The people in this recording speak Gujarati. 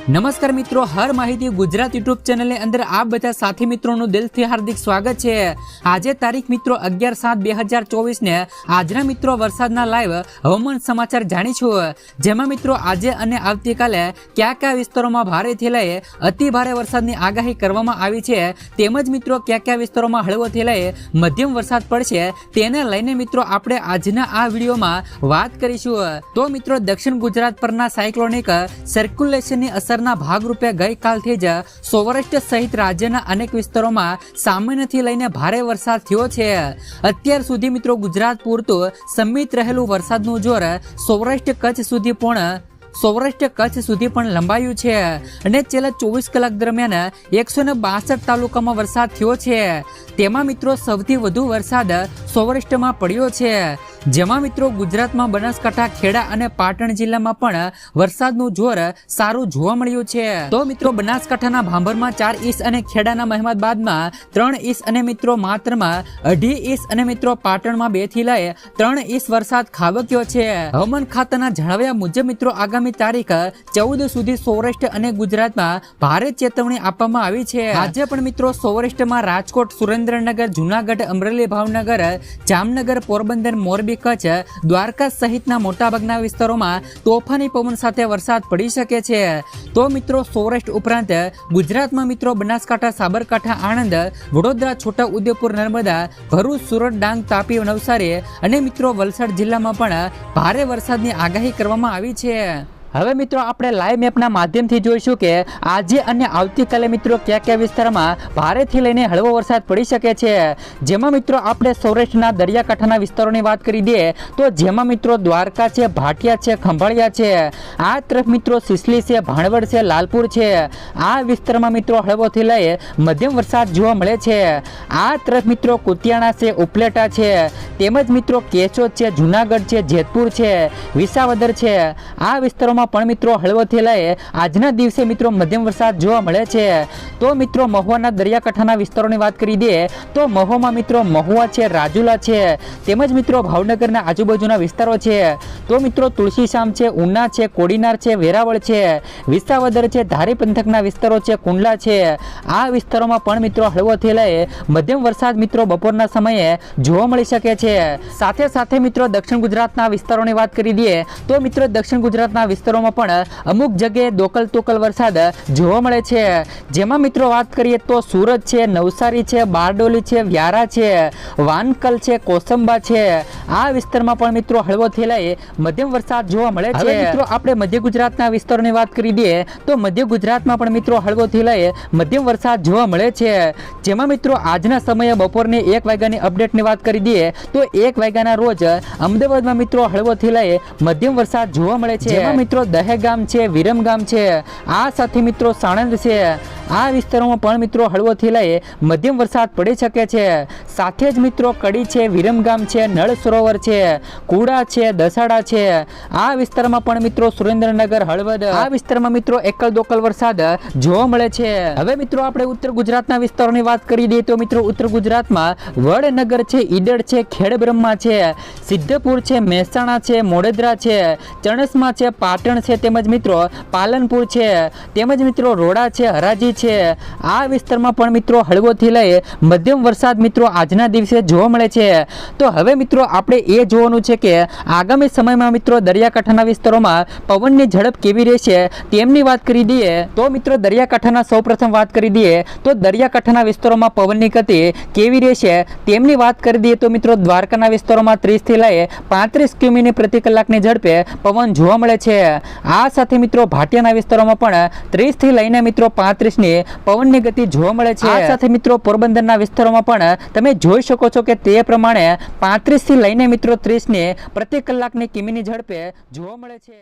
નમસ્કાર મિત્રો, હર માહિતી ગુજરાત યુટ્યુબ ચેનલની અંદર આપ બધા સાથી મિત્રોનું દિલથી હાર્દિક સ્વાગત છે। આજે તારીખ મિત્રો 11/7/2024 ને આજના મિત્રો વરસાદના લાઈવ હવામાન સમાચાર જાણીશું, જેમાં મિત્રો આજે અને આવતીકાલે કયા કયા વિસ્તારોમાં ભારેથી લઈ અતિ ભારે વરસાદની આગાહી કરવામાં આવી છે, તેમજ મિત્રો કયા કયા વિસ્તારોમાં હળવોથી લઈ મધ્યમ વરસાદ પડશે તેને લઈને મિત્રો આપણે આજના આ વિડીયોમાં વાત કરીશું। તો મિત્રો દક્ષિણ ગુજરાત પરના સાયક્લોનિક સર્ક્યુલેશનની અસરના ભાગરૂપે ગઈકાલથી જ સૌરાષ્ટ્ર સહિત રાજ્યના અનેક વિસ્તારોમાં સામાન્યથી લઈને ભારે વરસાદ થયો છે। અત્યાર સુધી મિત્રો ગુજરાત પૂરતું સીમિત રહેલું વરસાદનું જોર સૌરાષ્ટ્ર કચ્છ સુધી પણ લંબાયું છે અને છેલ્લા 24 કલાક દરમિયાન 162 તાલુકામાં વરસાદ થયો છે। તેમાં મિત્રો સૌથી વધુ વરસાદ સૌરાષ્ટ્રમાં પડ્યો છે, જેમાં મિત્રો ગુજરાતમાં બનાસકાંઠા, ખેડા અને પાટણ જિલ્લામાં પણ વરસાદનું જોર સારું જોવા મળ્યું છે। તો મિત્રો બનાસકાંઠાના ભાંભરમાં 4 ઇંચ અને ખેડાના મહેમદાબાદમાં 3 ઇંચ અને મિત્રો માત્રમાં 2.5 ઇંચ અને મિત્રો પાટણમાં 2 થી લઈ 3 ઇંચ વરસાદ ખાબક્યો છે। હવામાન ખાતાના જણાવ્યા મુજબ મિત્રો આગામી તારીખ 14 સુધી સૌરાષ્ટ્ર અને ગુજરાતમાં ભારે ચેતવણી આપવામાં આવી છે। આજે પણ મિત્રો સૌરાષ્ટ્રમાં રાજકોટ, સુરેન્દ્રનગર, જુનાગઢ, અમરેલી, ભાવનગર, જામનગર, પોરબંદર, મોરબી, કચ્છ, દ્વારકા સહિતના મોટાભાગના વિસ્તારોમાં તોફાની પવન સાથે વરસાદ પડી શકે છે। તો મિત્રો સૌરાષ્ટ્ર ઉપરાંત ગુજરાતમાં મિત્રો બનાસકાંઠા, સાબરકાંઠા, આણંદ, વડોદરા, છોટા ઉદેપુર, નર્મદા, ભરૂચ, સુરત, ડાંગ, તાપી, નવસારી અને મિત્રો વલસાડ જિલ્લામાં પણ ભારે વરસાદની આગાહી કરવામાં આવી છે। હવે મિત્રો આપણે લાઈવ મેપના માધ્યમથી જોઈશું કે આજે અને આવતીકાલે મિત્રો કયા કયા વિસ્તારમાં ભારેથી લઈને હળવો વરસાદ પડી શકે છે, જેમાં મિત્રો આપણે સૌરાષ્ટ્રના દરિયાકાંઠાના વિસ્તારોની વાત કરી દઈએ તો જેમાં મિત્રો દ્વારકા છે, ભાટિયા છે, ખંભાળિયા છે, આ તરફ મિત્રો સિસલી છે, ભાણવડ છે, લાલપુર છે, આ વિસ્તારમાં મિત્રો હળવોથી લઈ મધ્યમ વરસાદ જોવા મળે છે। આ તરફ મિત્રો કુતિયાણા છે, ઉપલેટા છે, તેમજ મિત્રો કેશોદ છે, જુનાગઢ છે, જેતપુર છે, વિસાવદર છે, આ વિસ્તારોમાં પણ મિત્રો હળવોથી લઈ આજના દિવસે મિત્રો મધ્યમ વરસાદ જોવા મળે છે। તો મિત્રો મહુવાના દરિયાકાંઠાના વિસ્તારોની વાત કરી દઈએ તો મહુવામાં મિત્રો મહુવા છે, રાજુલા છે, તેમજ મિત્રો ભાવનગરના આજુબાજુના વિસ્તારો છે। તો મિત્રો તુલસીશામ છે, ઉના છે, કોડીનાર છે, વેરાવળ છે, વિસાવદર છે, ધારી પંથકના વિસ્તારો છે, કુંડલા છે, આ વિસ્તારોમાં પણ મિત્રો હળવોથી લઈ મધ્યમ વરસાદ મિત્રો બપોરના સમયે જોવા મળી શકે છે। સાથે સાથે મિત્રો દક્ષિણ ગુજરાતના વિસ્તારોની વાત કરી દઈએ તો મિત્રો દક્ષિણ ગુજરાતના વિસ્તારોમાં પણ અમુક જગ્યાએ દોકલ તોકલ વરસાદ જોવા મળે છે, જેમાં મિત્રો વાત કરીએ તો સુરત છે, નવસારી છે, બારડોલી છે, વ્યારા છે, વાનકલ છે, કોસંબા છે, આ વિસ્તારમાં પણ મિત્રો હળવોથી લઈ મધ્યમ વરસાદ જોવા મળે છે। મિત્રો આપણે મધ્ય ગુજરાતના વિસ્તારોની વાત કરી દઈએ તો મધ્ય ગુજરાતમાં પણ મિત્રો હળવોથી લઈ મધ્યમ વરસાદ જોવા મળે છે, જેમાં મિત્રો આજના સમયે બપોરની 1 વાગ્યાની અપડેટની વાત કરી દઈએ તો 1 વાગ્યાના રોજ અમદાવાદમાં મિત્રો હળવોથી લઈ મધ્યમ વરસાદ જોવા મળે છે, જેમાં મિત્રો દહેગામ છે, વિરમગામ છે, આ સાથે મિત્રો સાણંદ છે, આ વિસ્તારોમાં પણ મિત્રો હળવોથી લઈ મધ્યમ વરસાદ પડી શકે છે। સાથે જ મિત્રો કડી છે, વિરમગામ છે, નળ સરોવર છે, કુડા છે, દસાડા છે, આ વિસ્તારમાં પણ મિત્રો સુરેન્દ્રનગર, હળવદ, આ વિસ્તારમાં મિત્રો એકલ દોકલ વરસાદ જોવા મળે છે। હવે મિત્રો આપણે ઉત્તર ગુજરાતના વિસ્તારોની વાત કરી દઈએ તો મિત્રો ઉત્તર ગુજરાતમાં વડનગર છે, ઈડર છે, ખેડબ્રહ્મા છે, સિદ્ધપુર છે, મહેસાણા છે, મોડેદરા છે, ચણસમા છે, પાટણ છે, તેમજ મિત્રો પાલનપુર છે, તેમજ મિત્રો રોડા છે, હરાજી છે, આ વિસ્તારમાં પણ મિત્રો હળવોથી લઈ મધ્યમ વરસાદ મિત્રો આજના દિવસે જોવા મળે છે। તો હવે મિત્રો આપણે એ જોવાનું છે કે આગામી સમયમાં મિત્રો દરિયાકાંઠાના વિસ્તારોમાં પવનની ઝડપ કેવી રહેશે તેમની વાત કરી દઈએ તો મિત્રો દરિયાકાંઠાના સૌપ્રથમ વાત કરી દઈએ તો દરિયાકાંઠાના વિસ્તારોમાં પવનની ગતિ કેવી રહેશે તેમની વાત કરી દઈએ તો મિત્રો દ્વારકાના વિસ્તારોમાં 30 થી લઈ 35 કિમી પ્રતિ કલાકની ઝડપે પવન જોવા મળે છે। આ સાથે મિત્રો ભાટિયાના વિસ્તારોમાં પણ 30 થી લઈને મિત્રો 35 ની પવનની ગતિ જોવા મળે છે। આ સાથે મિત્રો પોરબંદરના વિસ્તારોમાં પણ તમે જોઈ શકો છો કે તે પ્રમાણે 35 થી લઈને મિત્રો 30 ની પ્રતિ કલાકની કિમીની ઝડપે જોવા મળે છે।